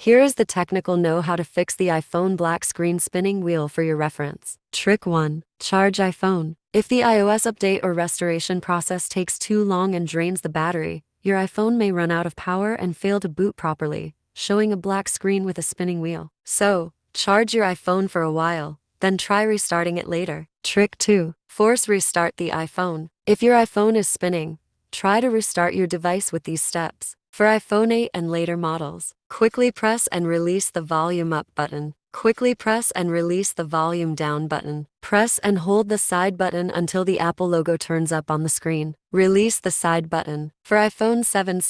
Here is the technical know-how to fix the iPhone black screen spinning wheel for your reference. Trick 1. Charge iPhone. If the iOS update or restoration process takes too long and drains the battery, your iPhone may run out of power and fail to boot properly, showing a black screen with a spinning wheel. So, charge your iPhone for a while, then try restarting it later. Trick 2. Force restart the iPhone. If your iPhone is spinning, try to restart your device with these steps. For iPhone 8 and later models, quickly press and release the volume up button. Quickly press and release the volume down button. Press and hold the side button until the Apple logo turns up on the screen. Release the side button. For iPhone 7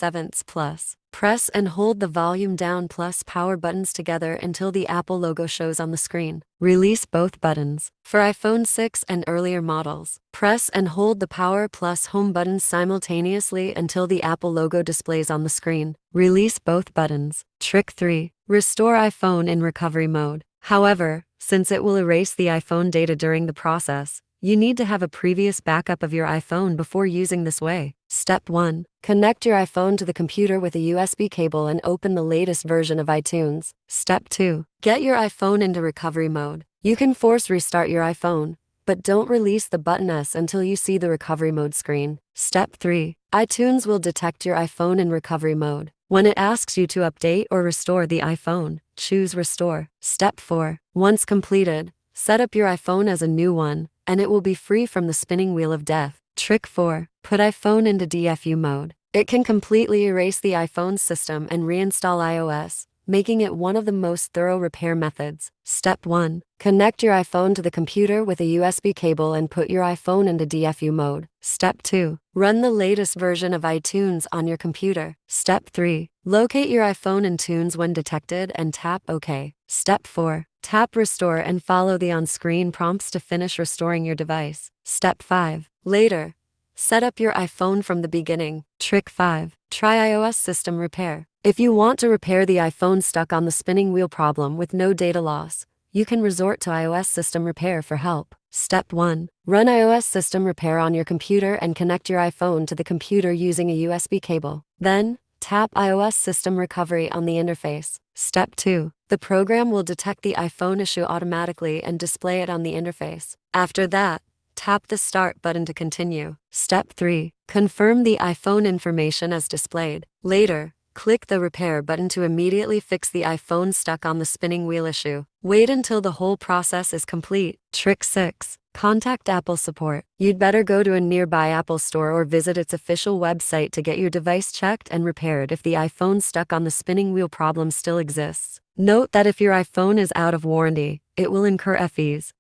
Plus, press and hold the volume down plus power buttons together until the Apple logo shows on the screen. Release both buttons. For iPhone 6 and earlier models, press and hold the power plus home buttons simultaneously until the Apple logo displays on the screen. Release both buttons. Trick 3. Restore iPhone in recovery mode. However, since it will erase the iPhone data during the process, you need to have a previous backup of your iPhone before using this way. Step 1. Connect your iPhone to the computer with a USB cable and open the latest version of iTunes. Step 2. Get your iPhone into recovery mode. You can force restart your iPhone, but don't release the button S until you see the recovery mode screen. Step 3. iTunes will detect your iPhone in recovery mode. When it asks you to update or restore the iPhone, choose Restore. Step 4. Once completed, set up your iPhone as a new one, and it will be free from the spinning wheel of death. Trick 4. Put iPhone into DFU mode. It can completely erase the iPhone system and reinstall iOS, making it one of the most thorough repair methods. Step 1. Connect your iPhone to the computer with a USB cable and put your iPhone into DFU mode. Step 2. Run the latest version of iTunes on your computer. Step 3. Locate your iPhone in Tunes when detected and tap OK. Step 4. Tap Restore and follow the on-screen prompts to finish restoring your device. Step 5. Later, set up your iPhone from the beginning. Trick 5. Try iOS system repair. If you want to repair the iPhone stuck on the spinning wheel problem with no data loss, you can resort to iOS system repair for help. Step 1. Run iOS system repair on your computer and connect your iPhone to the computer using a USB cable. Then, tap iOS system recovery on the interface. Step 2. The program will detect the iPhone issue automatically and display it on the interface. After that, tap the Start button to continue. Step 3. Confirm the iPhone information as displayed. Later, click the Repair button to immediately fix the iPhone stuck on the spinning wheel issue. Wait until the whole process is complete. Trick 6. Contact Apple support. You'd better go to a nearby Apple store or visit its official website to get your device checked and repaired if the iPhone stuck on the spinning wheel problem still exists. Note that if your iPhone is out of warranty, it will incur fees.